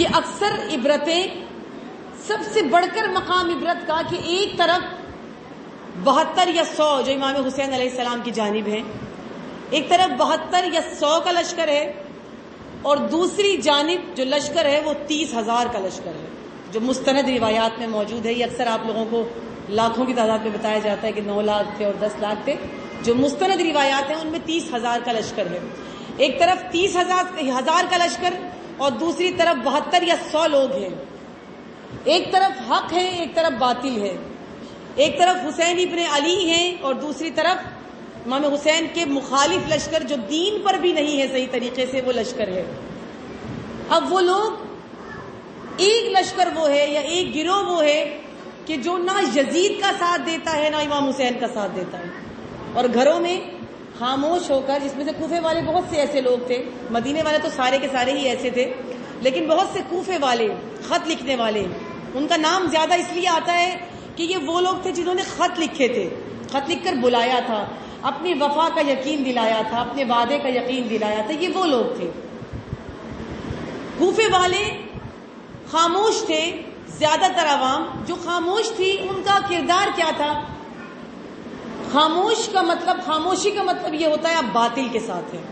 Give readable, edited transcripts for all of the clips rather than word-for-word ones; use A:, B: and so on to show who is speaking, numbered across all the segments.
A: یہ اکثر عبرتیں سب سے بڑھ کر مقام عبرت کا کہ ایک طرف 72 یا 100 جو امام حسین علیہ السلام کی جانب ہیں، ایک طرف 72 یا 100 کا لشکر ہے، اور دوسری جانب جو لشکر ہے وہ 30,000 کا لشکر ہے، جو مستند روایات میں موجود ہے۔ یہ اکثر آپ لوگوں کو لاکھوں کی تعداد میں بتایا جاتا ہے کہ 9 لاکھ تھے اور 10 لاکھ تھے۔ جو مستند روایات ہیں ان میں 30,000 کا لشکر ہے۔ ایک طرف 30,000 کا لشکر اور دوسری طرف 72 یا 100 لوگ ہیں۔ ایک طرف حق ہے، ایک طرف باطل ہے، ایک طرف حسین ابن علی ہیں اور دوسری طرف امام حسین کے مخالف لشکر جو دین پر بھی نہیں ہے صحیح طریقے سے، وہ لشکر ہے۔ اب وہ لوگ، ایک لشکر وہ ہے یا ایک گروہ وہ ہے کہ جو نہ یزید کا ساتھ دیتا ہے نہ امام حسین کا ساتھ دیتا ہے، اور گھروں میں خاموش ہو کر، جس میں سے کوفے والے بہت سے ایسے لوگ تھے، مدینے والے تو سارے کے سارے ہی ایسے تھے، لیکن بہت سے کوفے والے خط لکھنے والے، ان کا نام زیادہ اس لیے آتا ہے کہ یہ وہ لوگ تھے جنہوں نے خط لکھے تھے، خط لکھ کر بلایا تھا، اپنی وفا کا یقین دلایا تھا، اپنے وعدے کا یقین دلایا تھا، یہ وہ لوگ تھے۔ کوفے والے خاموش تھے، زیادہ تر عوام جو خاموش تھی ان کا کردار کیا تھا؟ خاموشی کا مطلب یہ ہوتا ہے آپ باطل کے ساتھ ہیں۔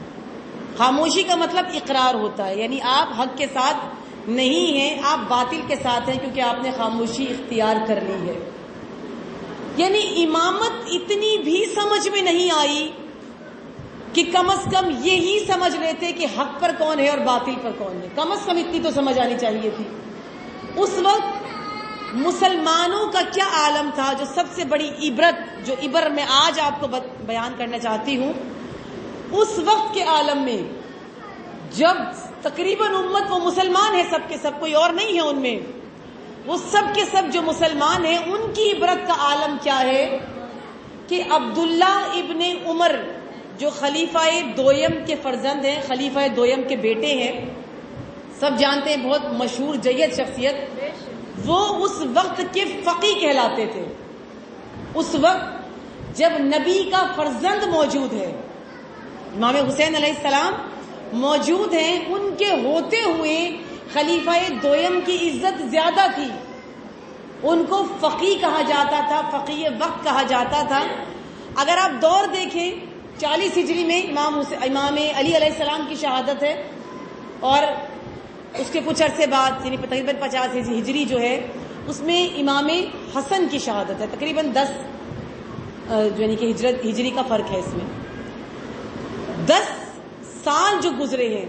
A: خاموشی کا مطلب اقرار ہوتا ہے، یعنی آپ حق کے ساتھ نہیں ہیں، آپ باطل کے ساتھ ہیں کیونکہ آپ نے خاموشی اختیار کر لی ہے۔ یعنی امامت اتنی بھی سمجھ میں نہیں آئی کہ کم از کم یہی سمجھ لیتے کہ حق پر کون ہے اور باطل پر کون ہے، کم از کم اتنی تو سمجھ آنی چاہیے تھی۔ اس وقت مسلمانوں کا کیا عالم تھا، جو سب سے بڑی عبرت، جو عبر میں آج آپ کو بیان کرنا چاہتی ہوں، اس وقت کے عالم میں جب تقریباً امت وہ مسلمان ہے، سب کے سب، کوئی اور نہیں ہے ان میں، وہ سب کے سب جو مسلمان ہیں، ان کی عبرت کا عالم کیا ہے کہ عبداللہ ابن عمر جو خلیفہ دویم کے فرزند ہیں، خلیفہ دویم کے بیٹے ہیں، سب جانتے ہیں، بہت مشہور جید شخصیت، وہ اس وقت کے فقی کہلاتے تھے۔ اس وقت جب نبی کا فرزند موجود ہے، امام حسین علیہ السلام موجود ہیں، ان کے ہوتے ہوئے خلیفہ دویم کی عزت زیادہ تھی، ان کو فقی کہا جاتا تھا، فقی وقت کہا جاتا تھا۔ اگر آپ دور دیکھیں، 40 ہجری میں امام علی علیہ السلام کی شہادت ہے، اور اس کے کچھ عرصے بعد یعنی تقریباً 50 ہجری جو ہے اس میں امام حسن کی شہادت ہے، تقریباً 10 یعنی کہ ہجری کا فرق ہے۔ اس میں 10 سال جو گزرے ہیں،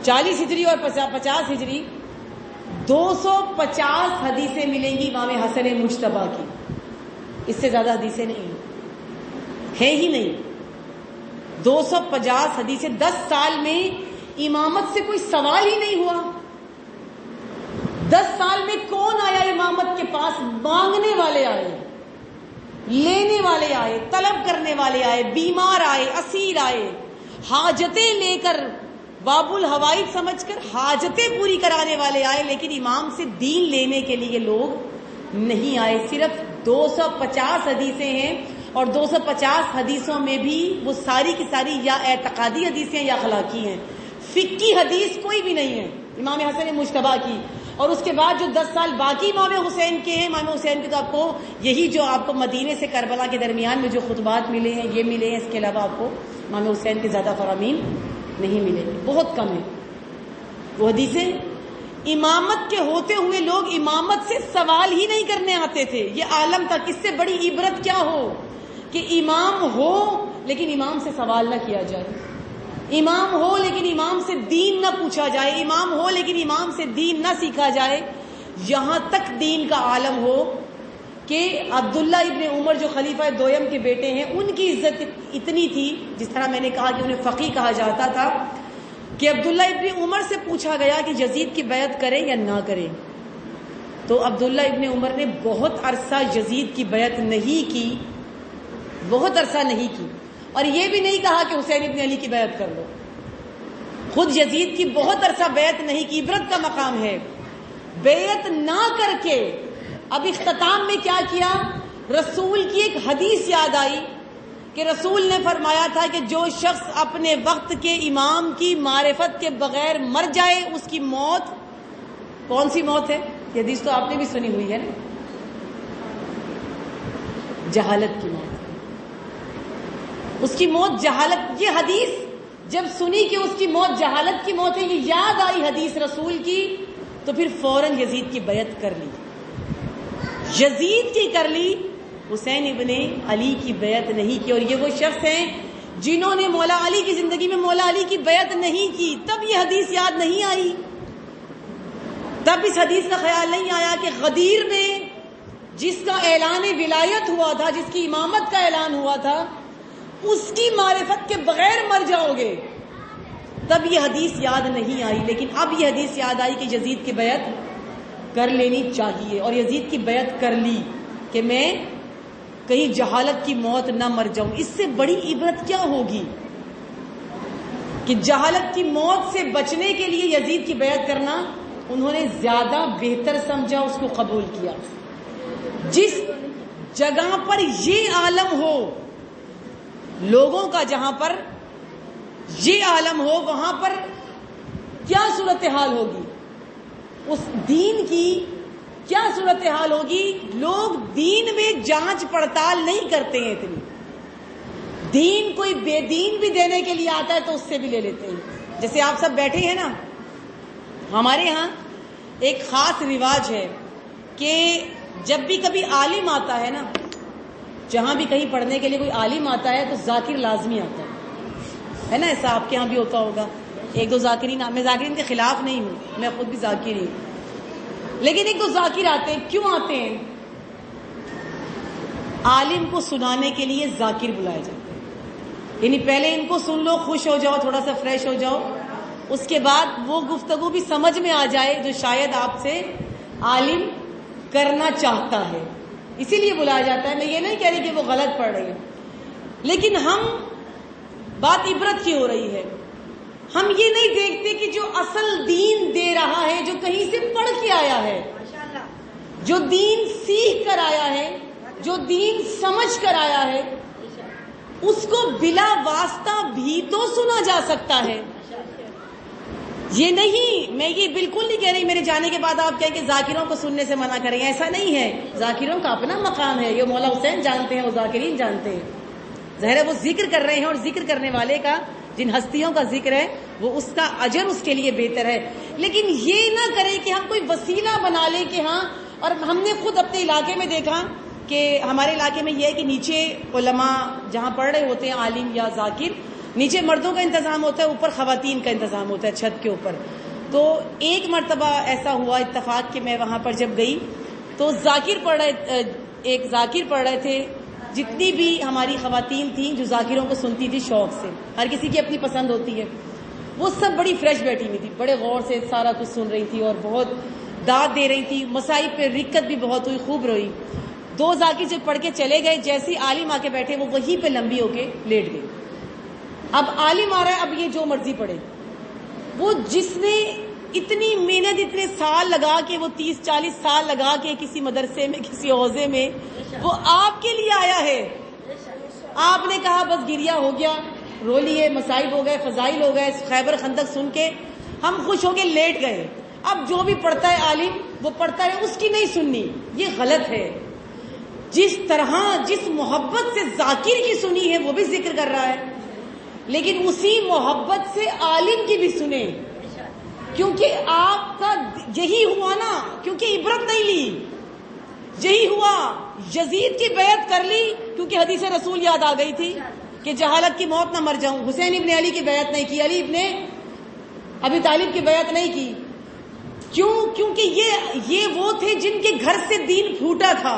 A: 40 ہجری اور 50 ہجری، 250 حدیثیں ملیں گی امام حسن مجتبیٰ کی، اس سے زیادہ حدیثیں نہیں ہیں ہی نہیں۔ 250 حدیثیں، 10 سال میں امامت سے کوئی سوال ہی نہیں ہوا۔ 10 سال میں کون آیا امامت کے پاس؟ مانگنے والے آئے، لینے والے آئے، طلب کرنے والے آئے، بیمار آئے، اسیر آئے، حاجتیں لے کر، باب الحوائج سمجھ کر حاجتیں پوری کرانے والے آئے، لیکن امام سے دین لینے کے لیے لوگ نہیں آئے۔ صرف 250 حدیثیں ہیں، اور 250 حدیثوں میں بھی وہ ساری کی ساری یا اعتقادی حدیثیں یا اخلاقی ہیں، فقہی حدیث کوئی بھی نہیں ہے امام حسن مجتبیٰ کی۔ اور اس کے بعد جو 10 سال باقی امام حسین کے ہیں، امام حسین کے تو آپ کو یہی جو آپ کو مدینے سے کربلا کے درمیان میں جو خطبات ملے ہیں، یہ ملے ہیں، اس کے علاوہ آپ کو امام حسین کے زیادہ فرامین نہیں ملے گے، بہت کم ہے وہ حدیثیں۔ امامت کے ہوتے ہوئے لوگ امامت سے سوال ہی نہیں کرنے آتے تھے، یہ عالم تھا۔ کس سے بڑی عبرت کیا ہو کہ امام ہو لیکن امام سے سوال نہ کیا جائے، امام ہو لیکن امام سے دین نہ پوچھا جائے، امام ہو لیکن امام سے دین نہ سیکھا جائے، یہاں تک دین کا عالم ہو کہ عبداللہ ابن عمر جو خلیفہ دویم کے بیٹے ہیں، ان کی عزت اتنی تھی، جس طرح میں نے کہا کہ انہیں فقی کہا جاتا تھا، کہ عبداللہ ابن عمر سے پوچھا گیا کہ یزید کی بیعت کریں یا نہ کریں، تو عبداللہ ابن عمر نے بہت عرصہ یزید کی بیعت نہیں کی، بہت عرصہ نہیں کی، اور یہ بھی نہیں کہا کہ حسین ابن علی کی بیعت کر لو، خود یزید کی بہت عرصہ بیعت نہیں کی۔ عبرت کا مقام ہے، بیعت نہ کر کے اب اختتام میں کیا کیا؟ رسول کی ایک حدیث یاد آئی کہ رسول نے فرمایا تھا کہ جو شخص اپنے وقت کے امام کی معرفت کے بغیر مر جائے، اس کی موت کون سی موت ہے؟ یہ حدیث تو آپ نے بھی سنی ہوئی ہے نا، جہالت کی موت. اس کی موت جہالت. یہ حدیث جب سنی کہ اس کی موت جہالت کی موت ہے، یہ یاد آئی حدیث رسول کی، تو پھر فوراً یزید کی بیعت کر لی. یزید کی کر لی، حسین ابن علی کی بیعت نہیں کی. اور یہ وہ شخص ہیں جنہوں نے مولا علی کی زندگی میں مولا علی کی بیعت نہیں کی. تب یہ حدیث یاد نہیں آئی، تب اس حدیث کا خیال نہیں آیا کہ غدیر میں جس کا اعلان ولایت ہوا تھا، جس کی امامت کا اعلان ہوا تھا، اس کی معرفت کے بغیر مر جاؤ گے. تب یہ حدیث یاد نہیں آئی. لیکن اب یہ حدیث یاد آئی کہ یزید کی بیعت کر لینی چاہیے، اور یزید کی بیعت کر لی کہ میں کہیں جہالت کی موت نہ مر جاؤں. اس سے بڑی عبرت کیا ہوگی کہ جہالت کی موت سے بچنے کے لیے یزید کی بیعت کرنا انہوں نے زیادہ بہتر سمجھا، اس کو قبول کیا. جس جگہ پر یہ عالم ہو، لوگوں کا جہاں پر یہ عالم ہو، وہاں پر کیا صورتحال ہوگی، اس دین کی کیا صورتحال ہوگی. لوگ دین میں جانچ پڑتال نہیں کرتے ہیں اتنی. دین کوئی بے دین بھی دینے کے لیے آتا ہے تو اس سے بھی لے لیتے ہیں. جیسے آپ سب بیٹھے ہیں نا، ہمارے ہاں ایک خاص رواج ہے کہ جب بھی کبھی عالم آتا ہے نا، جہاں بھی کہیں پڑھنے کے لیے کوئی عالم آتا ہے تو ذاکر لازمی آتا ہے نا. ایسا آپ کے ہاں بھی ہوتا ہوگا. ایک دو ذاکرین، میں ذاکرین کے خلاف نہیں ہوں، میں خود بھی ذاکر ہی ہوں، لیکن ایک دو ذاکر آتے ہیں. کیوں آتے ہیں؟ عالم کو سنانے کے لیے ذاکر بلائے جاتے ہیں. یعنی پہلے ان کو سن لو، خوش ہو جاؤ، تھوڑا سا فریش ہو جاؤ، اس کے بعد وہ گفتگو بھی سمجھ میں آ جائے جو شاید آپ سے عالم کرنا چاہتا ہے، اسی لیے بلایا جاتا ہے. میں یہ نہیں کہہ رہی کہ وہ غلط پڑھ رہی ہے، لیکن ہم بات عبرت کی ہو رہی ہے. ہم یہ نہیں دیکھتے کہ جو اصل دین دے رہا ہے، جو کہیں سے پڑھ کے آیا ہے، جو دین سیکھ کر آیا ہے، جو دین سمجھ کر آیا ہے، اس کو بلا واسطہ بھی تو سنا جا سکتا ہے. یہ نہیں، میں یہ بالکل نہیں کہہ رہی میرے جانے کے بعد آپ کہیں کہ ذاکروں کو سننے سے منع کریں، ایسا نہیں ہے. ذاکروں کا اپنا مقام ہے، یہ مولا حسین جانتے ہیں، وہ ذاکرین جانتے ہیں. ظاہر ہے وہ ذکر کر رہے ہیں، اور ذکر کرنے والے کا، جن ہستیوں کا ذکر ہے، وہ اس کا اجر اس کے لیے بہتر ہے. لیکن یہ نہ کریں کہ ہم کوئی وسیلہ بنا لیں کہ ہاں. اور ہم نے خود اپنے علاقے میں دیکھا کہ ہمارے علاقے میں یہ ہے کہ نیچے علماء جہاں پڑھ رہے ہوتے ہیں، عالم یا ذاکر، نیچے مردوں کا انتظام ہوتا ہے، اوپر خواتین کا انتظام ہوتا ہے چھت کے اوپر. تو ایک مرتبہ ایسا ہوا اتفاق کہ میں وہاں پر جب گئی تو ایک ذاکر پڑھ رہے تھے. جتنی بھی ہماری خواتین تھیں جو ذاکروں کو سنتی تھی شوق سے، ہر کسی کی اپنی پسند ہوتی ہے، وہ سب بڑی فریش بیٹھی ہوئی تھی، بڑے غور سے سارا کچھ سن رہی تھی اور بہت داد دے رہی تھی. مصائب پہ رکت بھی بہت ہوئی، خوب روئی. دو ذاکر جب پڑھ کے چلے گئے، جیسے عالم آ کے بیٹھے وہ وہیں پہ لمبی ہو کے لیٹ گئی. اب عالم آ رہا ہے، اب یہ جو مرضی پڑھے. وہ جس نے اتنی محنت، اتنے سال لگا کے، وہ 30-40 سال لگا کے کسی مدرسے میں، کسی حوزے میں، وہ آپ کے لیے آیا ہے. آپ نے کہا بس گریا ہو گیا، رو لیے، مصائب ہو گئے، فضائل ہو گئے، خیبر خندق سن کے ہم خوش ہو کے لیٹ گئے. اب جو بھی پڑھتا ہے عالم وہ پڑھتا ہے، اس کی نہیں سننی، یہ غلط ہے. جس طرح جس محبت سے ذاکر کی سنی ہے وہ بھی ذکر کر رہا ہے، لیکن اسی محبت سے عالم کی بھی سنیں. کیونکہ آپ کا یہی ہوا نا، کیونکہ عبرت نہیں لی، یہی ہوا. یزید کی بیعت کر لی کیونکہ حدیث رسول یاد آ گئی تھی کہ جہالت کی موت نہ مر جاؤں. حسین ابن علی کی بیعت نہیں کی، علی ابن ابی طالب کی بیعت نہیں کی. کیوں؟ کیونکہ یہ وہ تھے جن کے گھر سے دین پھوٹا تھا،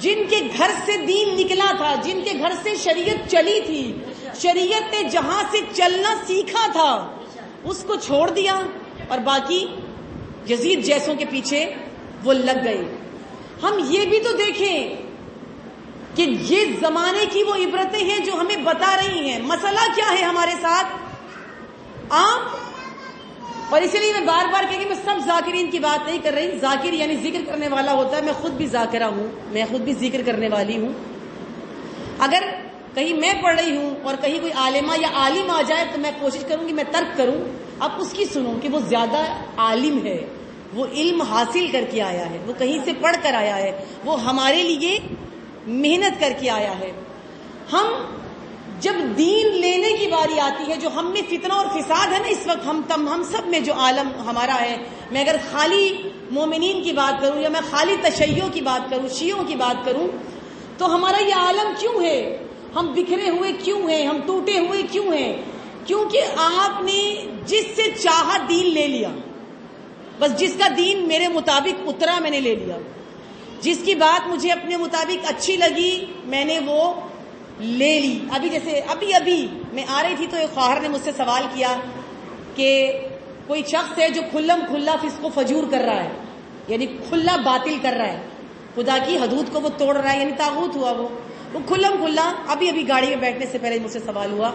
A: جن کے گھر سے دین نکلا تھا، جن کے گھر سے شریعت چلی تھی. شریعت نے جہاں سے چلنا سیکھا تھا اس کو چھوڑ دیا، اور باقی یزید جیسوں کے پیچھے وہ لگ گئے. ہم یہ بھی تو دیکھیں کہ یہ زمانے کی وہ عبرتیں ہیں جو ہمیں بتا رہی ہیں. مسئلہ کیا ہے ہمارے ساتھ آپ؟ اور اسی لیے میں بار بار کہ میں سب ذاکرین کی بات نہیں کر رہی. ذاکر یعنی ذکر کرنے والا ہوتا ہے. میں خود بھی ذاکرہ ہوں، میں خود بھی ذکر کرنے والی ہوں. اگر کہیں میں پڑھ رہی ہوں اور کہیں کوئی عالمہ یا عالم آ جائے تو میں کوشش کروں گی میں ترک کروں، اب اس کی سنوں کہ وہ زیادہ عالم ہے، وہ علم حاصل کر کے آیا ہے، وہ کہیں سے پڑھ کر آیا ہے، وہ ہمارے لیے محنت کر کے آیا ہے۔ ہم جب دین لینے کی باری آتی ہے، جو ہم میں فتنہ اور فساد ہے نا اس وقت ہم سب میں جو عالم ہمارا ہے، میں اگر خالی مومنین کی بات کروں یا میں خالی تشیعوں کی بات کروں، شیعوں کی بات کروں، تو ہمارا یہ عالم کیوں ہے؟ ہم بکھرے ہوئے کیوں ہیں؟ ہم ٹوٹے ہوئے کیوں ہیں؟ کیونکہ آپ نے جس سے چاہا دین لے لیا، بس جس کا دین میرے مطابق اترا میں نے لے لیا، جس کی بات مجھے اپنے مطابق اچھی لگی میں نے وہ لے لی۔ ابھی جیسے ابھی میں آ رہی تھی تو ایک خواہر نے مجھ سے سوال کیا کہ کوئی شخص ہے جو کھلم کھلا فسق و فجور کر رہا ہے، یعنی کھلا باطل کر رہا ہے، خدا کی حدود کو وہ توڑ رہا ہے، یعنی طاغوت ہوا وہ کھلم کھلا۔ ابھی گاڑی میں بیٹھنے سے پہلے مجھ سے سوال ہوا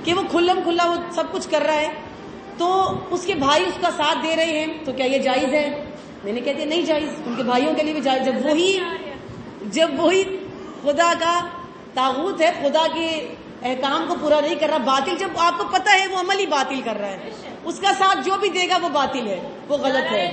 A: کہ وہ کھلم کھلا وہ سب کچھ کر رہا ہے، تو اس کے بھائی اس کا ساتھ دے رہے ہیں، تو کیا یہ جائز ہے؟ میں نے کہہ دیا نہیں جائز، ان کے بھائیوں کے لیے بھی جائز، جب وہی خدا کا طاغوت ہے، خدا کے احکام کو پورا نہیں کر رہا، باطل، جب آپ کو پتہ ہے وہ عمل ہی باطل کر رہا ہے، اس کا ساتھ جو بھی دے گا وہ باطل ہے، وہ غلط ہے۔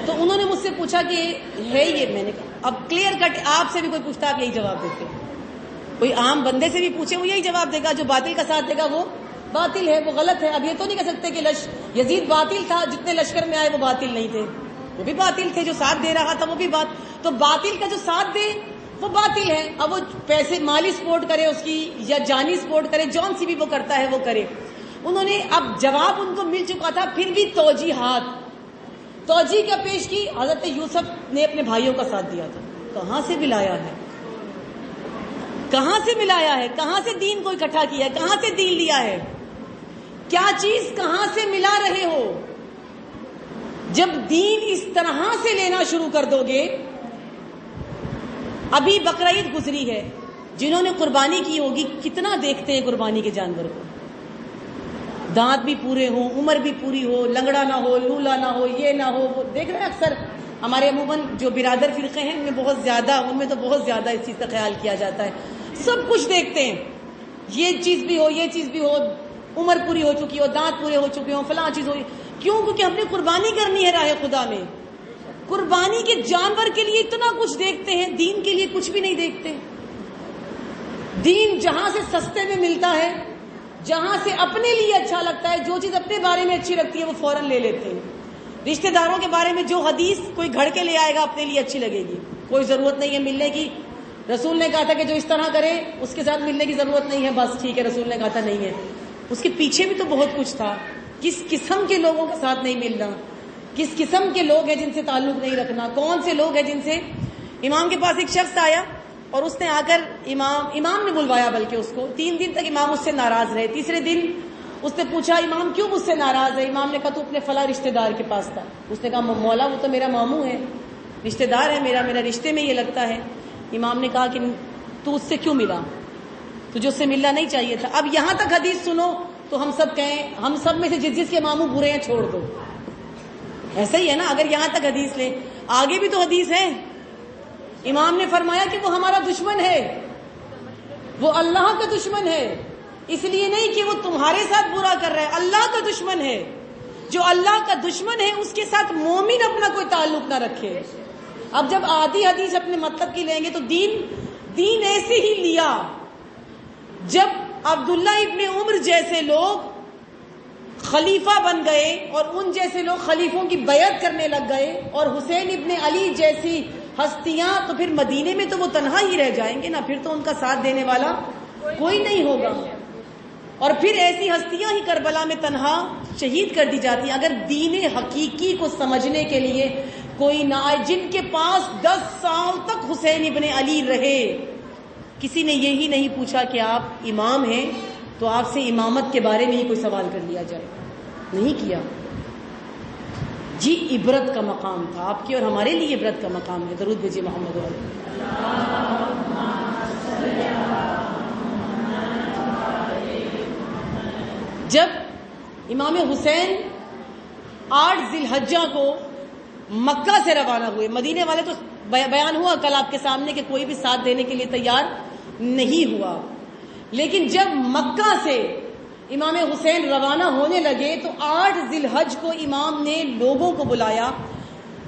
A: تو انہوں نے مجھ سے پوچھا کہ ہے یہ، میں نے کہا اب کلیئر کٹ آپ سے بھی کوئی پوچھتا آپ یہی جواب دیتے، کوئی عام بندے سے بھی پوچھے وہ یہی جواب دے گا، جو باطل کا ساتھ دے گا وہ باطل ہے، وہ غلط ہے۔ اب یہ تو نہیں کہہ سکتے کہ یزید باطل تھا، جتنے لشکر میں آئے وہ باطل نہیں تھے، وہ بھی باطل تھے، جو ساتھ دے رہا تھا وہ بھی تو باطل کا جو ساتھ دے وہ باطل ہے۔ اب وہ پیسے مالی سپورٹ کرے اس کی یا جانی سپورٹ کرے، جون سی بھی وہ کرتا ہے وہ کرے۔ انہوں نے اب جواب ان کو مل چکا تھا، پھر بھی توجیہ کیا پیش کی؟ حضرت یوسف نے اپنے بھائیوں کا ساتھ دیا تھا، کہاں سے ملایا ہے؟ کہاں سے ملایا ہے؟ کہاں سے دین کو اکٹھا کیا ہے؟ کہاں سے دین لیا ہے؟ کیا چیز کہاں سے ملا رہے ہو؟ جب دین اس طرح سے لینا شروع کر دو گے، ابھی بقرعید گزری ہے، جنہوں نے قربانی کی ہوگی کتنا دیکھتے ہیں قربانی کے جانور کو، دانت بھی پورے ہوں، عمر بھی پوری ہو، لنگڑا نہ ہو، لولا نہ ہو، یہ نہ ہو، وہ دیکھ رہے ہیں اکثر ہمارے عموماً جو برادر فرقے ہیں ان میں تو بہت زیادہ اس چیز کا خیال کیا جاتا ہے، سب کچھ دیکھتے ہیں، یہ چیز بھی ہو، یہ چیز بھی ہو، عمر پوری ہو چکی ہو، دانت پورے ہو چکے ہوں، فلاں چیز ہو، کیوں؟ کیونکہ ہم نے قربانی کرنی ہے راہ خدا میں، قربانی کے جانور کے لیے اتنا کچھ دیکھتے ہیں، دین کے لیے کچھ بھی نہیں دیکھتے۔ دین جہاں سے سستے میں ملتا ہے، جہاں سے اپنے لیے اچھا لگتا ہے، جو چیز اپنے بارے میں اچھی لگتی ہے وہ فوراً لے لیتے ہیں۔ رشتہ داروں کے بارے میں جو حدیث کوئی گھڑ کے لے آئے گا اپنے لیے اچھی لگے گی، کوئی ضرورت نہیں ہے ملنے کی، رسول نے کہا تھا کہ جو اس طرح کرے اس کے ساتھ ملنے کی ضرورت نہیں ہے، بس ٹھیک ہے، رسول نے کہا تھا نہیں ہے، اس کے پیچھے بھی تو بہت کچھ تھا، کس قسم کے لوگوں کے ساتھ نہیں ملنا، کس قسم کے لوگ ہیں جن سے تعلق نہیں رکھنا، کون سے لوگ ہیں جن سے۔ امام کے پاس ایک شخص آیا اور اس نے آ کر امام نے بلوایا، بلکہ اس کو 3 دن تک امام اس سے ناراض رہے۔ تیسرے دن اس نے پوچھا امام کیوں مجھ سے ناراض ہے؟ امام نے کہا تو اپنے فلاں رشتہ دار کے پاس تھا۔ اس نے کہا مولا وہ تو میرا ماموں ہے، رشتہ دار ہے میرا رشتے میں یہ لگتا ہے۔ امام نے کہا کہ تو اس سے کیوں ملا؟ تجھے اس سے ملنا نہیں چاہیے تھا۔ اب یہاں تک حدیث سنو تو ہم سب کہیں، ہم سب میں سے جس کے ماموں برے ہیں چھوڑ دو، ایسا ہی ہے نا؟ اگر یہاں تک حدیث لیں، آگے بھی تو حدیث ہے۔ امام نے فرمایا کہ وہ ہمارا دشمن ہے، وہ اللہ کا دشمن ہے، اس لیے نہیں کہ وہ تمہارے ساتھ برا کر رہا ہے، اللہ کا دشمن ہے۔ جو اللہ کا دشمن ہے اس کے ساتھ مومن اپنا کوئی تعلق نہ رکھے۔ اب جب آدھی حدیث اپنے مطلب کی لیں گے تو دین ایسے ہی لیا۔ جب عبداللہ ابن عمر جیسے لوگ خلیفہ بن گئے اور ان جیسے لوگ خلیفوں کی بیعت کرنے لگ گئے، اور حسین ابن علی جیسی ہستیاں، تو پھر مدینے میں تو وہ تنہا ہی رہ جائیں گے نا، پھر تو ان کا ساتھ دینے والا کوئی نہیں ہوگا۔ اور پھر ایسی ہستیاں ہی کربلا میں تنہا شہید کر دی جاتی ہیں۔ اگر دین حقیقی کو سمجھنے کے لیے کوئی نہ آئے، جن کے پاس 10 سال تک حسین ابن علی رہے، کسی نے یہی نہیں پوچھا کہ آپ امام ہیں تو آپ سے امامت کے بارے میں ہی کوئی سوال کر لیا جائے، نہیں کیا جی۔ عبرت کا مقام تھا، آپ کی اور ہمارے لیے عبرت کا مقام ہے۔ درود بھیجیے محمد علیہ۔ جب امام حسین 8 ذی الحجہ کو مکہ سے روانہ ہوئے، مدینے والے تو بیان ہوا کل آپ کے سامنے کہ کوئی بھی ساتھ دینے کے لیے تیار نہیں ہوا، لیکن جب مکہ سے امام حسین روانہ ہونے لگے تو 8 ذی الحج کو امام نے لوگوں کو بلایا.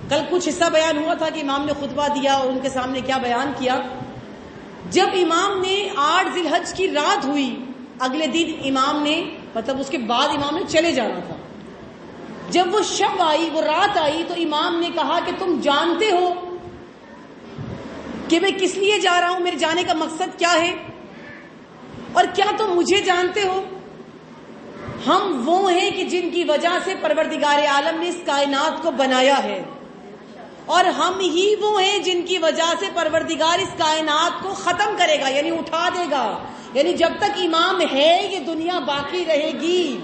A: کل کچھ حصہ بیان ہوا تھا کہ امام نے خطبہ دیا اور ان کے سامنے کیا بیان کیا. جب امام نے 8 ذی الحج کی رات ہوئی، اگلے دن امام نے مطلب اس کے بعد امام نے چلے جانا تھا. جب وہ شب آئی، وہ رات آئی، تو امام نے کہا کہ تم جانتے ہو کہ میں کس لیے جا رہا ہوں، میرے جانے کا مقصد کیا ہے، اور کیا تم مجھے جانتے ہو؟ ہم وہ ہیں کہ جن کی وجہ سے پروردگار عالم نے اس کائنات کو بنایا ہے، اور ہم ہی وہ ہیں جن کی وجہ سے پروردگار اس کائنات کو ختم کرے گا، یعنی اٹھا دے گا. یعنی جب تک امام ہے یہ دنیا باقی رہے گی،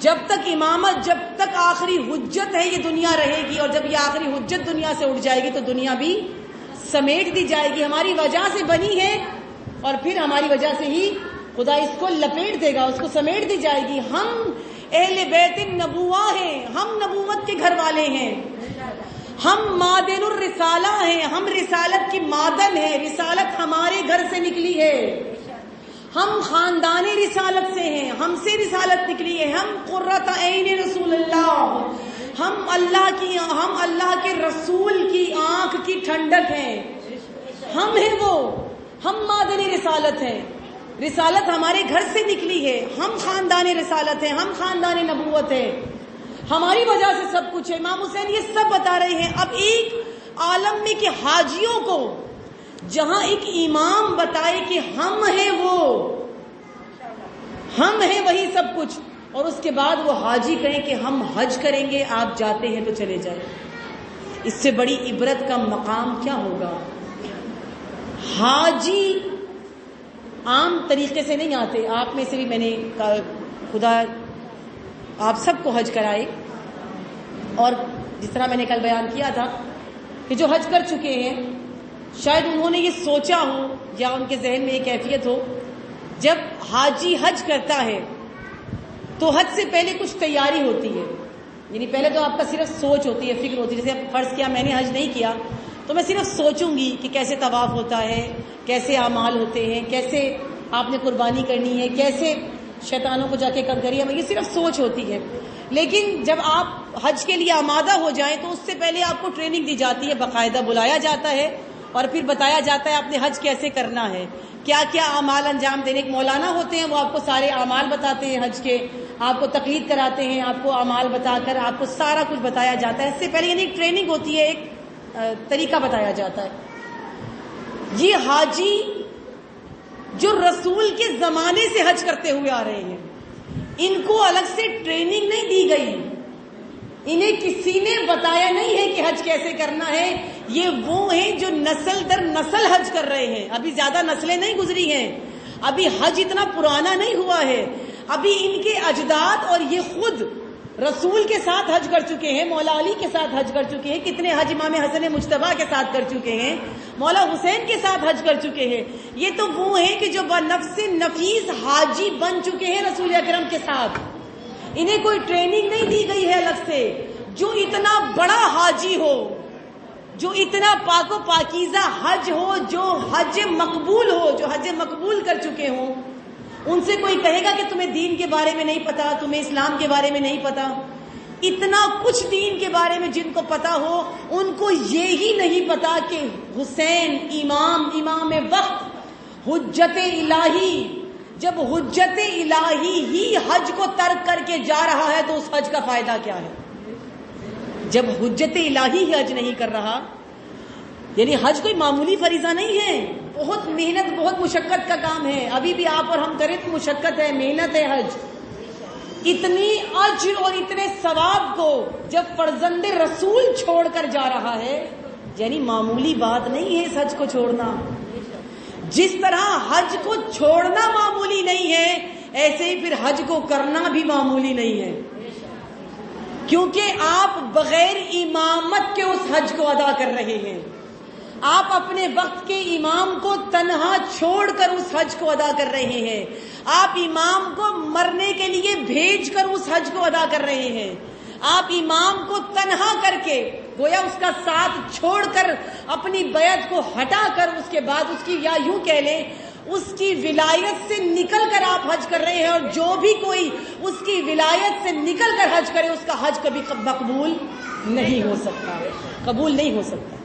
A: جب تک امامت، جب تک آخری حجت ہے یہ دنیا رہے گی، اور جب یہ آخری حجت دنیا سے اٹھ جائے گی تو دنیا بھی سمیٹ دی جائے گی. ہماری وجہ سے بنی ہے اور پھر ہماری وجہ سے ہی خدا اس کو لپیٹ دے گا، اس کو سمیٹ دی جائے گی. ہم اہل بیت النبوہ ہیں، ہم نبوت کے گھر والے ہیں، ہم معدن الرسالہ ہیں، ہم رسالت کی معدن ہیں، رسالت ہمارے گھر سے نکلی ہے، ہم خاندان رسالت سے ہیں، ہم سے رسالت نکلی ہے، ہم قرۃ عین رسول اللہ، ہم اللہ کے رسول کی آنکھ کی ٹھنڈک ہیں، ہم ہیں وہ، ہم معدن رسالت ہیں، رسالت ہمارے گھر سے نکلی ہے، ہم خاندان رسالت ہیں، ہم خاندان نبوت ہیں، ہماری وجہ سے سب کچھ ہے. امام حسین یہ سب بتا رہے ہیں. اب ایک عالم میں کہ حاجیوں کو جہاں ایک امام بتائے کہ ہم ہیں وہ، ہم ہیں وہی سب کچھ، اور اس کے بعد وہ حاجی کہیں کہ ہم حج کریں گے، آپ جاتے ہیں تو چلے جائیں، اس سے بڑی عبرت کا مقام کیا ہوگا؟ حاجی عام طریقے سے نہیں آتے. آپ میں سے بھی میں نے خدا آپ سب کو حج کرائے، اور جس طرح میں نے کل بیان کیا تھا کہ جو حج کر چکے ہیں شاید انہوں نے یہ سوچا ہو یا ان کے ذہن میں یہ کیفیت ہو، جب حاجی حج کرتا ہے تو حج سے پہلے کچھ تیاری ہوتی ہے. یعنی پہلے تو آپ کا صرف سوچ ہوتی ہے، فکر ہوتی ہے. جیسے فرض کیا میں نے حج نہیں کیا تو میں صرف سوچوں گی کہ کیسے طواف ہوتا ہے، کیسے اعمال ہوتے ہیں، کیسے آپ نے قربانی کرنی ہے، کیسے شیطانوں کو جا کے کنکریاں میں، یہ صرف سوچ ہوتی ہے. لیکن جب آپ حج کے لیے آمادہ ہو جائیں تو اس سے پہلے آپ کو ٹریننگ دی جاتی ہے، باقاعدہ بلایا جاتا ہے اور پھر بتایا جاتا ہے آپ نے حج کیسے کرنا ہے، کیا کیا اعمال انجام دینے. ایک مولانا ہوتے ہیں، وہ آپ کو سارے اعمال بتاتے ہیں حج کے، آپ کو تقلید کراتے ہیں، آپ کو اعمال بتا کر آپ کو سارا کچھ بتایا جاتا ہے. اس سے پہلے یعنی ایک ٹریننگ ہوتی ہے، ایک طریقہ بتایا جاتا ہے. یہ حاجی جو رسول کے زمانے سے حج کرتے ہوئے آ رہے ہیں، ان کو الگ سے ٹریننگ نہیں دی گئی، انہیں کسی نے بتایا نہیں ہے کہ حج کیسے کرنا ہے. یہ وہ ہیں جو نسل در نسل حج کر رہے ہیں. ابھی زیادہ نسلیں نہیں گزری ہیں، ابھی حج اتنا پرانا نہیں ہوا ہے. ابھی ان کے اجداد اور یہ خود رسول کے ساتھ حج کر چکے ہیں، مولا علی کے ساتھ حج کر چکے ہیں، کتنے حج امام حسن مجتبیٰ کے ساتھ کر چکے ہیں، مولا حسین کے ساتھ حج کر چکے ہیں. یہ تو وہ ہیں کہ جو بنفس نفیس حاجی بن چکے ہیں رسول اکرم کے ساتھ. انہیں کوئی ٹریننگ نہیں دی گئی ہے الگ سے. جو اتنا بڑا حاجی ہو، جو اتنا پاک و پاکیزہ حج ہو، جو حج مقبول ہو، جو حج مقبول کر چکے ہوں، ان سے کوئی کہے گا کہ تمہیں دین کے بارے میں نہیں پتا، تمہیں اسلام کے بارے میں نہیں پتا. اتنا کچھ دین کے بارے میں جن کو پتا ہو، ان کو یہی نہیں پتا کہ حسین امام وقت، حجت الہی، جب حجت الہی ہی حج کو ترک کر کے جا رہا ہے تو اس حج کا فائدہ کیا ہے؟ جب حجت الہی ہی حج نہیں کر رہا، یعنی حج کوئی معمولی فریضہ نہیں ہے، بہت محنت، بہت مشقت کا کام ہے. ابھی بھی آپ اور ہم کریں تو مشقت ہے، محنت ہے حج. اتنی اجر اور اتنے ثواب کو جب فرزند رسول چھوڑ کر جا رہا ہے، یعنی معمولی بات نہیں ہے اس حج کو چھوڑنا. جس طرح حج کو چھوڑنا معمولی نہیں ہے، ایسے ہی پھر حج کو کرنا بھی معمولی نہیں ہے، کیونکہ آپ بغیر امامت کے اس حج کو ادا کر رہے ہیں. آپ اپنے وقت کے امام کو تنہا چھوڑ کر اس حج کو ادا کر رہے ہیں. آپ امام کو مرنے کے لیے بھیج کر اس حج کو ادا کر رہے ہیں. آپ امام کو تنہا کر کے گویا اس کا ساتھ چھوڑ کر اپنی بیعت کو ہٹا کر اس کے بعد اس کی یا یوں کہہ لیں اس کی ولایت سے نکل کر آپ حج کر رہے ہیں. اور جو بھی کوئی اس کی ولایت سے نکل کر حج کرے اس کا حج کبھی مقبول نہیں ہو سکتا, قبول نہیں ہو سکتا.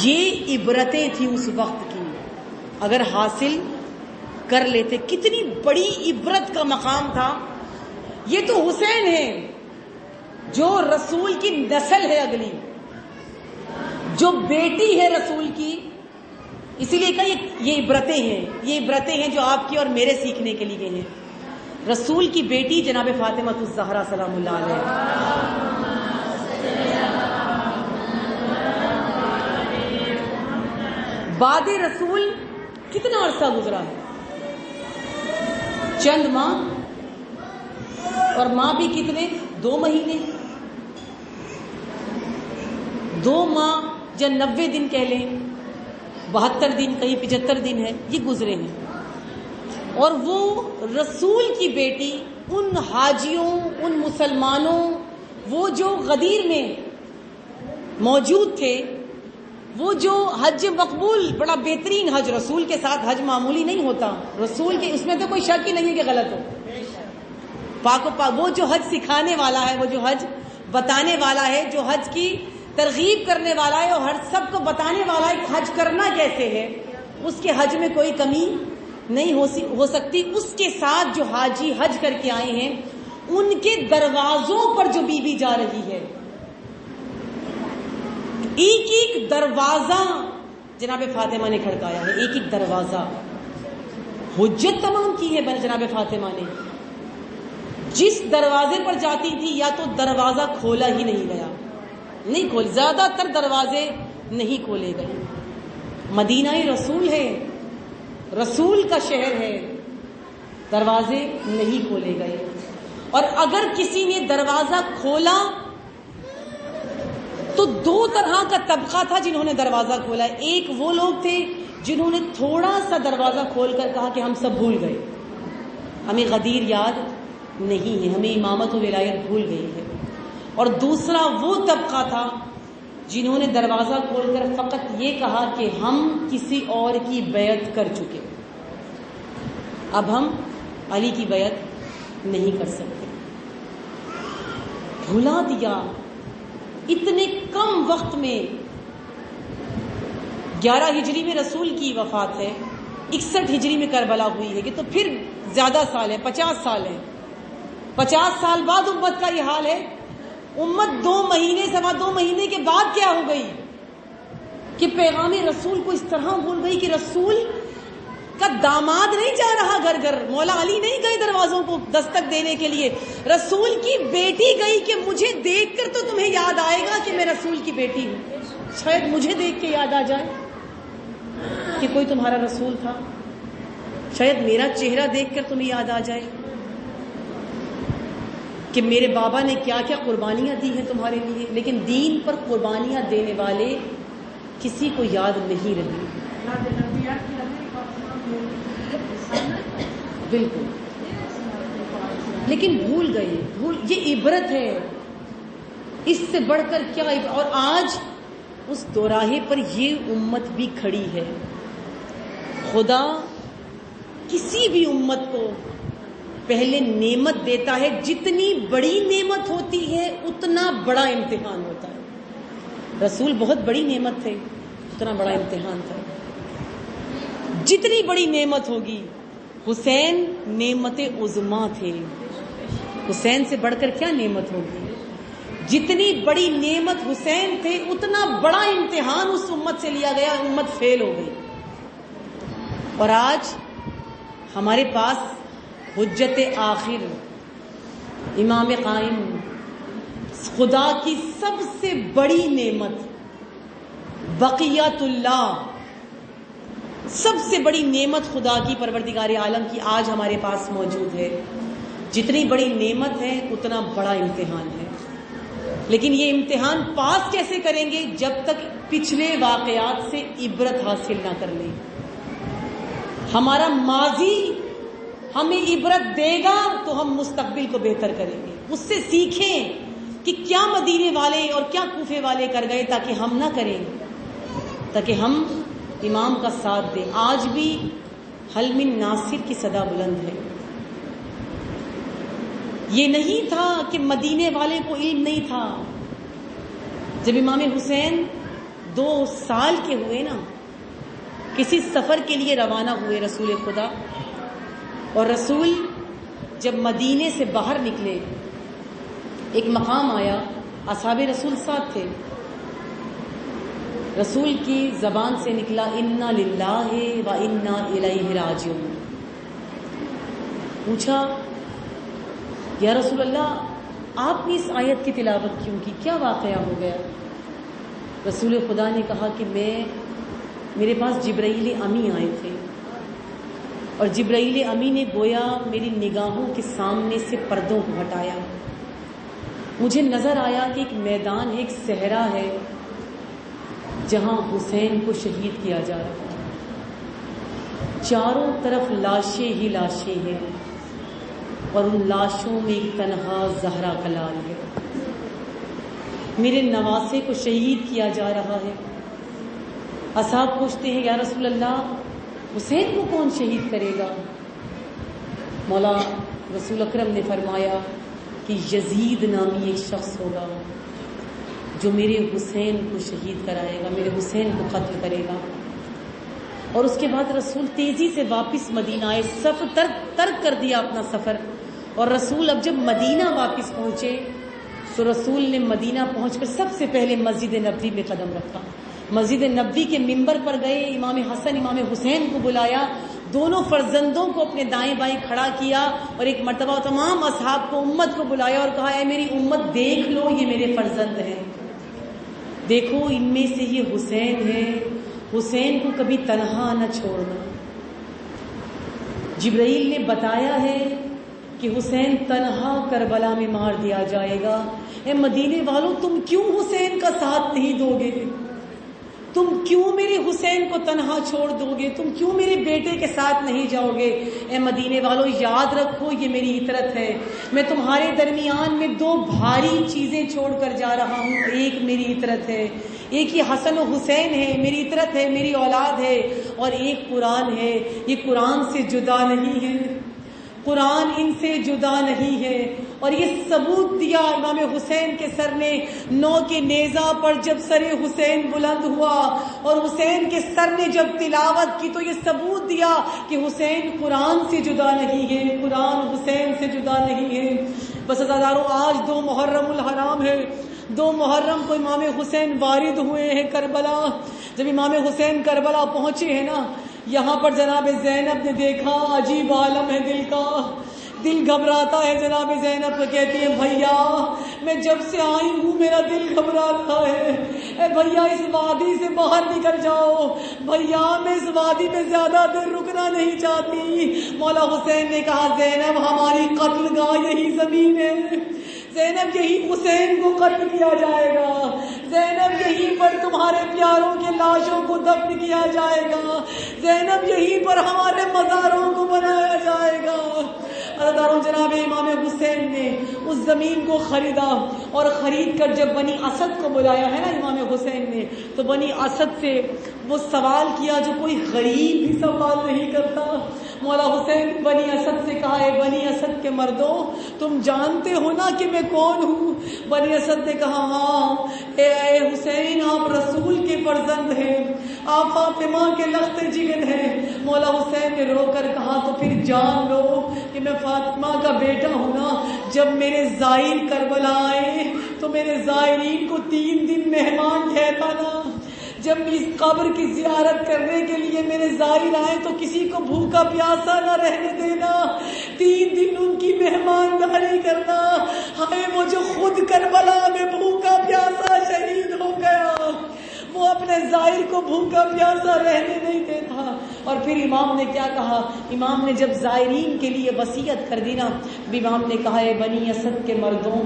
A: یہ عبرتیں تھیں اس وقت کی, اگر حاصل کر لیتے کتنی بڑی عبرت کا مقام تھا. یہ تو حسین ہے جو رسول کی نسل ہے اگلی, جو بیٹی ہے رسول کی, اسی لیے کہا یہ عبرتیں ہیں, یہ عبرتیں ہیں جو آپ کی اور میرے سیکھنے کے لیے ہیں. رسول کی بیٹی جناب فاطمہ الزہرا سلام اللہ علیہ, بعد رسول کتنا عرصہ گزرا ہے, چند ماہ, اور ماں بھی کتنے, 2 مہینے, 2 ماہ یا 90 دن کہہ لیں, 72 دن, کہیں 75 دن ہے, یہ گزرے ہیں. اور وہ رسول کی بیٹی ان حاجیوں, ان مسلمانوں, وہ جو غدیر میں موجود تھے, وہ جو حج مقبول, بڑا بہترین حج, رسول کے ساتھ حج معمولی نہیں ہوتا, رسول کے اس میں تو کوئی شک ہی نہیں ہے کہ غلط ہو, پاک و پاک, وہ جو حج سکھانے والا ہے, وہ جو حج بتانے والا ہے, جو حج کی ترغیب کرنے والا ہے, اور ہر سب کو بتانے والا ہے کہ حج کرنا کیسے ہے, اس کے حج میں کوئی کمی نہیں ہو سکتی. اس کے ساتھ جو حاجی حج کر کے آئے ہیں ان کے دروازوں پر جو بی بی جا رہی ہے, ایک ایک دروازہ جناب فاطمہ نے کھڑکایا ہے, ایک ایک دروازہ حجت تمام کی ہے جناب فاطمہ نے. جس دروازے پر جاتی تھی یا تو دروازہ کھولا ہی نہیں گیا, نہیں کھول, زیادہ تر دروازے نہیں کھولے گئے. مدینہ رسول ہے, رسول کا شہر ہے, دروازے نہیں کھولے گئے. اور اگر کسی نے دروازہ کھولا تو 2 طرح کا طبقہ تھا جنہوں نے دروازہ کھولا. ایک وہ لوگ تھے جنہوں نے تھوڑا سا دروازہ کھول کر کہا کہ ہم سب بھول گئے, ہمیں غدیر یاد نہیں ہے, ہمیں امامت و ولایت بھول گئی ہے. اور دوسرا وہ طبقہ تھا جنہوں نے دروازہ کھول کر فقط یہ کہا کہ ہم کسی اور کی بیعت کر چکے, اب ہم علی کی بیعت نہیں کر سکتے. بھلا دیا. اتنے کم وقت میں 11 ہجری میں رسول کی وفات ہے, 61 ہجری میں کربلا ہوئی ہے, کہ تو پھر زیادہ سال ہے, 50 سال ہے. 50 سال بعد امت کا یہ حال ہے. امت 2 مہینے, 2.25 مہینے کے بعد کیا ہو گئی کہ پیغام رسول کو اس طرح بھول گئی کہ رسول کا داماد نہیں جا رہا گھر گھر, مولا علی نہیں گئے دروازوں کو دستک دینے کے لیے, رسول کی بیٹی گئی کہ مجھے دیکھ کر تو تمہیں یاد آئے گا کہ میں رسول کی بیٹی ہوں, شاید مجھے دیکھ کے یاد آ جائے کہ کوئی تمہارا رسول تھا, شاید میرا چہرہ دیکھ کر تمہیں یاد آ جائے کہ میرے بابا نے کیا کیا قربانیاں دی ہیں تمہارے لیے. لیکن دین پر قربانیاں دینے والے کسی کو یاد نہیں رہی. بالکل, لیکن بھول گئے. یہ عبرت ہے, اس سے بڑھ کر کیا عبرت. اور آج اس دوراہے پر یہ امت بھی کھڑی ہے. خدا کسی بھی امت کو پہلے نعمت دیتا ہے, جتنی بڑی نعمت ہوتی ہے اتنا بڑا امتحان ہوتا ہے. رسول بہت بڑی نعمت تھے, اتنا بڑا امتحان تھا. جتنی بڑی نعمت ہوگی, حسین نعمت عظمیٰ تھے, حسین سے بڑھ کر کیا نعمت ہوگی. جتنی بڑی نعمت حسین تھے اتنا بڑا امتحان اس امت سے لیا گیا, امت فیل ہو گئی. اور آج ہمارے پاس حجت آخر, امام قائم, خدا کی سب سے بڑی نعمت, بقیت اللہ, سب سے بڑی نعمت خدا کی, پروردگار عالم کی آج ہمارے پاس موجود ہے. جتنی بڑی نعمت ہے اتنا بڑا امتحان ہے. لیکن یہ امتحان پاس کیسے کریں گے؟ جب تک پچھلے واقعات سے عبرت حاصل نہ کر لیں۔ ہمارا ماضی ہمیں عبرت دے گا تو ہم مستقبل کو بہتر کریں گے۔ اس سے سیکھیں کہ کیا مدینے والے اور کیا کوفے والے کر گئے تاکہ ہم نہ کریں، تاکہ ہم امام کا ساتھ دیں۔ آج بھی حل من ناصر کی صدا بلند ہے۔ یہ نہیں تھا کہ مدینے والے کو علم نہیں تھا۔ جب امام حسین 2 سال کے ہوئے نا، کسی سفر کے لیے روانہ ہوئے رسول خدا، اور رسول جب مدینے سے باہر نکلے، ایک مقام آیا، اصحاب رسول ساتھ تھے، رسول کی زبان سے نکلا انا للہ و انا الیہ راجعون۔ پوچھا یا رسول اللہ آپ نے اس آیت کی تلاوت کیوں کی، کیا واقعہ ہو گیا؟ رسول خدا نے کہا کہ میرے پاس جبرائیل امی آئے تھے، اور جبرائیل امی نے گویا میری نگاہوں کے سامنے سے پردوں کو ہٹایا۔ مجھے نظر آیا کہ ایک میدان ہے، ایک صحرا ہے، جہاں حسین کو شہید کیا جا رہا ہے، چاروں طرف لاشیں ہی لاشیں ہیں، اور ان لاشوں میں ایک تنہا زہرا کا لال ہے، میرے نواسے کو شہید کیا جا رہا ہے۔ اصحاب پوچھتے ہیں یا رسول اللہ حسین کو کون شہید کرے گا؟ مولا رسول اکرم نے فرمایا کہ یزید نامی ایک شخص ہوگا جو میرے حسین کو شہید کرائے گا، میرے حسین کو قتل کرے گا۔ اور اس کے بعد رسول تیزی سے واپس مدینہ آئے، سفر ترک کر دیا اپنا سفر، اور رسول اب جب مدینہ واپس پہنچے تو رسول نے مدینہ پہنچ کر سب سے پہلے مسجد نبوی میں قدم رکھا۔ مسجد نبوی کے ممبر پر گئے، امام حسن امام حسین کو بلایا، دونوں فرزندوں کو اپنے دائیں بائیں کھڑا کیا، اور ایک مرتبہ تمام اصحاب کو، امت کو بلایا اور کہا اے میری امت دیکھ لو، یہ میرے فرزند ہیں، دیکھو ان میں سے یہ حسین ہے، حسین کو کبھی تنہا نہ چھوڑنا۔ جبرائیل نے بتایا ہے کہ حسین تنہا کربلا میں مار دیا جائے گا۔ اے مدینے والوں تم کیوں حسین کا ساتھ نہیں دو گے؟ تم کیوں میرے حسین کو تنہا چھوڑ دو گے؟ تم کیوں میرے بیٹے کے ساتھ نہیں جاؤ گے؟ اے مدینے والوں یاد رکھو یہ میری عطرت ہے، میں تمہارے درمیان میں 2 بھاری چیزیں چھوڑ کر جا رہا ہوں، ایک میری عطرت ہے، ایک یہ حسن و حسین ہے، میری عطرت ہے، میری اولاد ہے، اور ایک قرآن ہے، یہ قرآن سے جدا نہیں ہے، قرآن ان سے جدا نہیں ہے۔ اور یہ ثبوت دیا امام حسین کے سر نے، 9 کے نیزہ پر جب سر حسین بلند ہوا اور حسین کے سر نے جب تلاوت کی تو یہ ثبوت دیا کہ حسین قرآن سے جدا نہیں ہے، قرآن حسین سے جدا نہیں ہے۔ بس عزاداروں آج 2 محرم الحرام ہے، 2 محرم کو امام حسین وارد ہوئے ہیں کربلا۔ جب امام حسین کربلا پہنچے ہیں نا، یہاں پر جناب زینب نے دیکھا، عجیب عالم ہے دل کا، دل گھبراتا ہے۔ جناب زینب کو کہتی ہے بھیا میں جب سے آئی ہوں میرا دل گھبراتا ہے، اے بھیا اس وادی سے باہر نکل جاؤ، بھیا میں اس وادی میں زیادہ دیر رکنا نہیں چاہتی۔ مولا حسین نے کہا زینب ہماری قتل گاہ یہی زمین ہے، زینب یہی حسین کو قتل کیا جائے گا، زینب یہیں پر تمہارے پیاروں کے لاشوں کو دفن کیا جائے گا، زینب یہیں پر ہمارے مزاروں کو بنایا جائے گا۔ عزاداروں جناب امام حسین نے اس زمین کو خریدا، اور خرید کر جب بنی اسد کو بلایا ہے نا امام حسین نے، تو بنی اسد سے وہ سوال کیا جو کوئی غریب بھی سوال نہیں کرتا۔ مولا حسین بنی اسد سے کہا ہے بنی اسد کے مردوں تم جانتے ہو نا کہ میں کون ہوں؟ بنی اسد نے کہا ہاں اے حسین آپ رسول کے فرزند ہیں، آپ فاطمہ کے لخت جگر ہیں۔ مولا حسین نے رو کر کہا تو پھر جان لو کہ میں فاطمہ کا بیٹا ہوں نا۔ جب میرے زائر کربلا آئے تو میرے زائرین کو 3 دن مہمان ٹھہرا نا، جب اس قبر کی زیارت کرنے کے لیے میرے زائر آئے تو کسی کو بھوکا پیاسا نہ رہنے دینا، 3 دن ان کی مہمانداری کرنا۔ ہمیں وہ جو خود کربلا میں بھوکا پیاسا شہید ہو گیا، وہ اپنے زائر کو بھوکا پیاسا رہنے نہیں دیتا۔ اور پھر امام نے کیا کہا؟ امام نے جب زائرین کے لیے وصیت کر دی نا، امام نے کہا ہے بنی اسد کے مردوں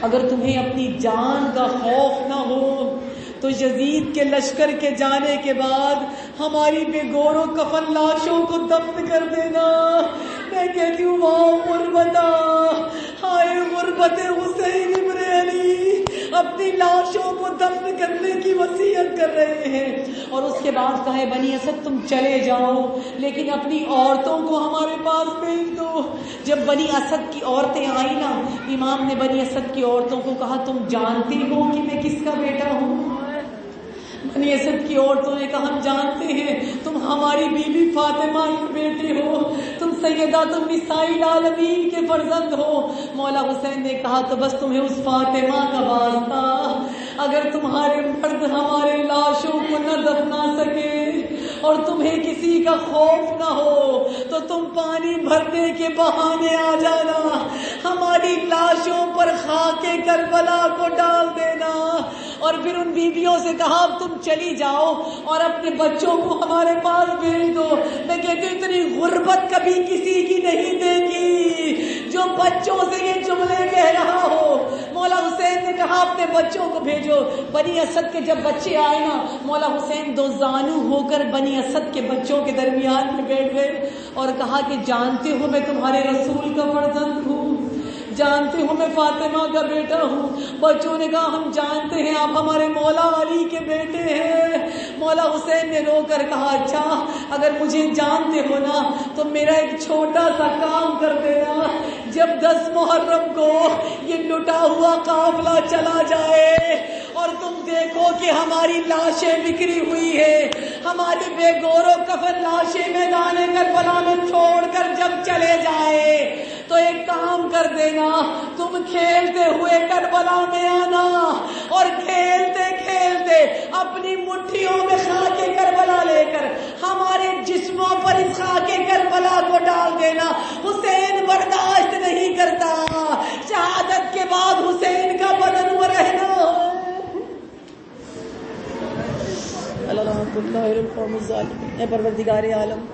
A: اگر تمہیں اپنی جان کا خوف نہ ہو تو یزید کے لشکر کے جانے کے بعد ہماری بے گور و کفن لاشوں کو دفن کر دینا. میں کہتی ہوں واہ غربتا، ہائے غربت حسین ابن علی، اپنی لاشوں کو دفن کرنے کی وصیت کر رہے ہیں. اور اس کے بعد کہے بنی اسد تم چلے جاؤ لیکن اپنی عورتوں کو ہمارے پاس بھیج دو. جب بنی اسد کی عورتیں آئی نا، امام نے بنی اسد کی عورتوں کو کہا تم جانتی ہو کہ میں کس کا بیٹا ہوں؟ بنی اسد کی عورتوں نے کہا ہم جانتے ہیں تم ہماری بیوی فاطمہ کے بیٹے ہو، تم سیدات النساء العالمین کے فرزند ہو. مولا حسین نے کہا تو بس تمہیں اس فاطمہ کا واسطہ، اگر تمہارے مرد ہمارے لاشوں کو نہ دفنا سکے اور تمہیں کسی کا خوف نہ ہو تو تم پانی بھرنے کے بہانے آ جانا، ہماری لاشوں پر خاک کربلا کو ڈال دینا. اور پھر ان بیویوں سے کہا اب تم چلی جاؤ اور اپنے بچوں کو ہمارے پاس بھیج دو. میں کہتی ہوں اتنی غربت کبھی کسی کی نہیں دیکھی جو بچوں سے یہ جملے کہہ رہا ہو. مولا حسین نے کہا اپنے بچوں کو بھیجو. بنی اسد کے جب بچے آئے نا، مولا حسین دو زانو ہو کر بنی اسد کے بچوں کے درمیان میں بیٹھ گئے اور کہا کہ جانتے ہو میں تمہارے رسول کا فرزند ہوں، جانتے ہو میں فاطمہ کا بیٹا ہوں. بچوں نے کہا ہم جانتے ہیں آپ ہمارے مولا علی کے بیٹے ہیں. مولا حسین نے رو کر کہا اچھا اگر مجھے جانتے ہو نا تو میرا ایک چھوٹا سا کام کر دینا. جب 10 محرم کو یہ لٹا ہوا قافلہ چلا جائے اور تم دیکھو کہ ہماری لاشیں بکھری ہوئی ہے، ہماری بے گور و کفن لاشیں میدان کربلا میں چھوڑ کر جب چلے جائے تو ایک کام کر دینا، تم کھیلتے ہوئے کربلا میں آنا اور کھیلتے کھیلتے اپنی مٹھیوں میں خاک کربلا لے کر ہمارے جسموں پر اس خاک کربلا کو ڈال دینا. حسین برداشت نہیں کرتا شہادت کے بعد حسین کا بدن وہ رہنا. اللہ القوم الظالمین. اے پروردگار عالم،